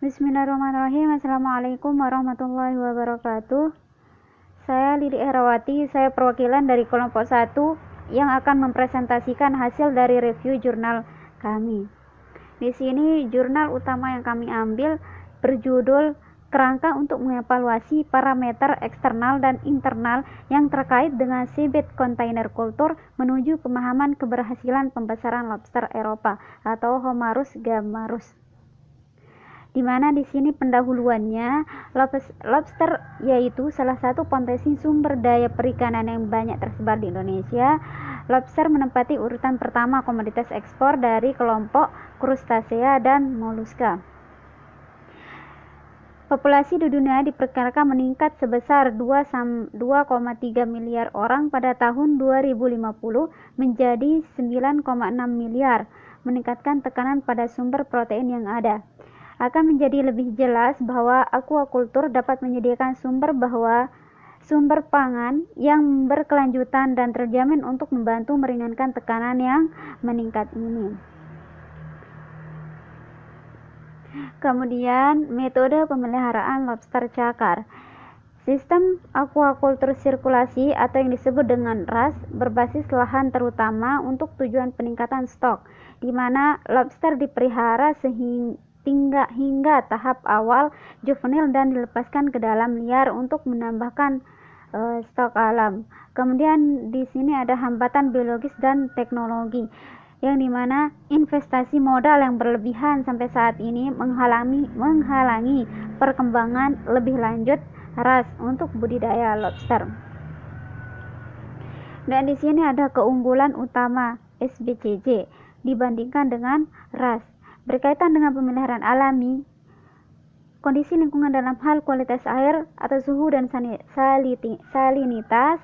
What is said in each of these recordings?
Bismillahirrahmanirrahim. Assalamualaikum warahmatullahi wabarakatuh. Saya Lili Herawati, saya perwakilan dari kelompok 1 yang akan mempresentasikan hasil dari review jurnal kami. Di sini jurnal utama yang kami ambil berjudul Kerangka untuk mengevaluasi parameter eksternal dan internal yang terkait dengan seabed container culture menuju pemahaman keberhasilan pembesaran lobster Eropa atau Homarus gamarus. Di mana di sini pendahuluannya lobster yaitu salah satu potensi sumber daya perikanan yang banyak tersebar di Indonesia. Lobster menempati urutan pertama komoditas ekspor dari kelompok krustasea dan moluska. Populasi di dunia diperkirakan meningkat sebesar 2,3 miliar orang pada tahun 2050 menjadi 9,6 miliar, meningkatkan tekanan pada sumber protein yang ada. Akan menjadi lebih jelas bahwa aquaculture dapat menyediakan sumber pangan yang berkelanjutan dan terjamin untuk membantu meringankan tekanan yang meningkat ini. Kemudian, metode pemeliharaan lobster cakar. Sistem aquaculture sirkulasi atau yang disebut dengan RAS berbasis lahan terutama untuk tujuan peningkatan stok, di mana lobster dipelihara hingga tahap awal juvenil dan dilepaskan ke dalam liar untuk menambahkan stok alam. Kemudian di sini ada hambatan biologis dan teknologi, yang dimana investasi modal yang berlebihan sampai saat ini menghalangi perkembangan lebih lanjut RAS untuk budidaya lobster. Dan di sini ada keunggulan utama SBCJ dibandingkan dengan RAS. Berkaitan dengan pemeliharaan alami, kondisi lingkungan dalam hal kualitas air atau suhu dan salinitas,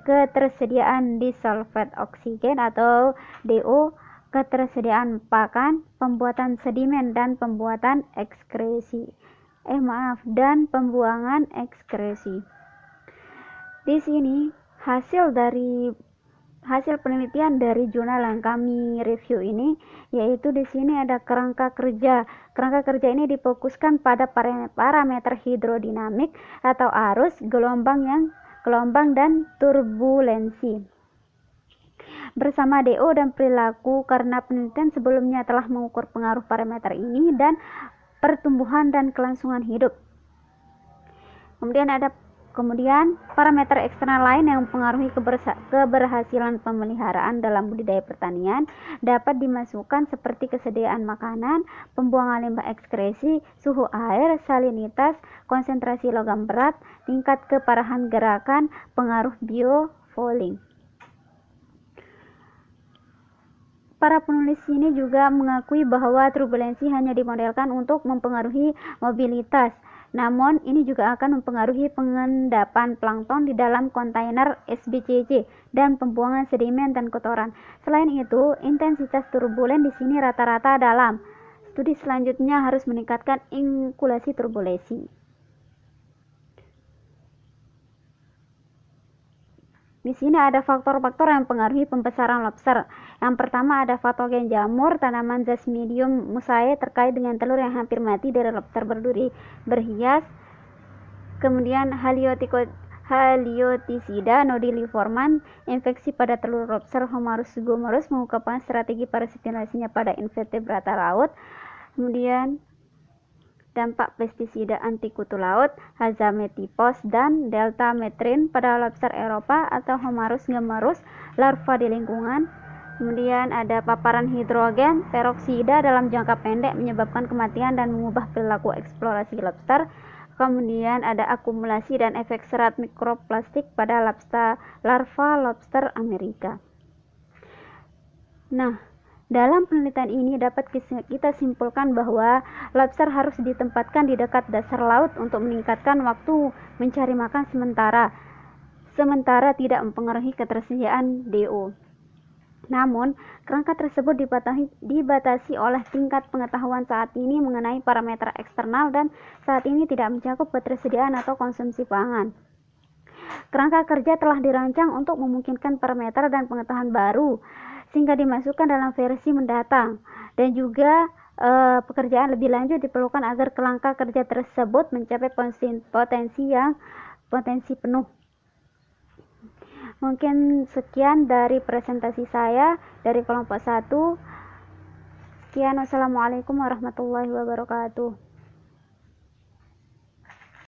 ketersediaan disolved oksigen atau DO, ketersediaan pakan, pembuatan sedimen dan pembuangan ekskresi. Di sini hasil penelitian dari jurnal yang kami review ini, yaitu di sini ada kerangka kerja. Kerangka kerja ini difokuskan pada parameter hidrodinamik atau arus, gelombang dan turbulensi. Bersama DO dan perilaku, karena penelitian sebelumnya telah mengukur pengaruh parameter ini dan pertumbuhan dan kelangsungan hidup. Kemudian parameter eksternal lain yang mempengaruhi keberhasilan pemeliharaan dalam budidaya pertanian dapat dimasukkan seperti kesediaan makanan, pembuangan limbah ekskresi, suhu air, salinitas, konsentrasi logam berat, tingkat keparahan gerakan, pengaruh biofouling. Para penulis ini juga mengakui bahwa turbulensi hanya dimodelkan untuk mempengaruhi mobilitas. Namun, ini juga akan mempengaruhi pengendapan plankton di dalam kontainer SBCJ dan pembuangan sedimen dan kotoran. Selain itu, intensitas turbulen di sini rata-rata dalam. Studi selanjutnya harus meningkatkan inkulasi turbulensi. Di sini ada faktor-faktor yang mempengaruhi pembesaran lobster. Yang pertama ada patogen jamur, tanaman Zasminium musae terkait dengan telur yang hampir mati dari lobster berduri berhias. Kemudian Haliotisida nodiliforman, infeksi pada telur lobster Homarus gamarus, mengungkapkan strategi parasitisasinya pada invertebrata laut. Kemudian dampak pestisida anti kutu laut, Hazamethypos dan deltametrin pada lobster Eropa atau Homarus gamarus, larva di lingkungan. Kemudian ada paparan hidrogen peroksida dalam jangka pendek menyebabkan kematian dan mengubah perilaku eksplorasi lobster. Kemudian ada akumulasi dan efek serat mikroplastik pada larva lobster Amerika. Nah, dalam penelitian ini dapat kita simpulkan bahwa lobster harus ditempatkan di dekat dasar laut untuk meningkatkan waktu mencari makan sementara tidak mempengaruhi ketersediaan DO. Namun, kerangka tersebut dibatasi oleh tingkat pengetahuan saat ini mengenai parameter eksternal dan saat ini tidak mencakup ketersediaan atau konsumsi pangan. Kerangka kerja telah dirancang untuk memungkinkan parameter dan pengetahuan baru sehingga dimasukkan dalam versi mendatang, dan juga pekerjaan lebih lanjut diperlukan agar kerangka kerja tersebut mencapai potensi penuh. Mungkin sekian dari presentasi saya dari kelompok 1. Sekian, wassalamualaikum warahmatullahi wabarakatuh.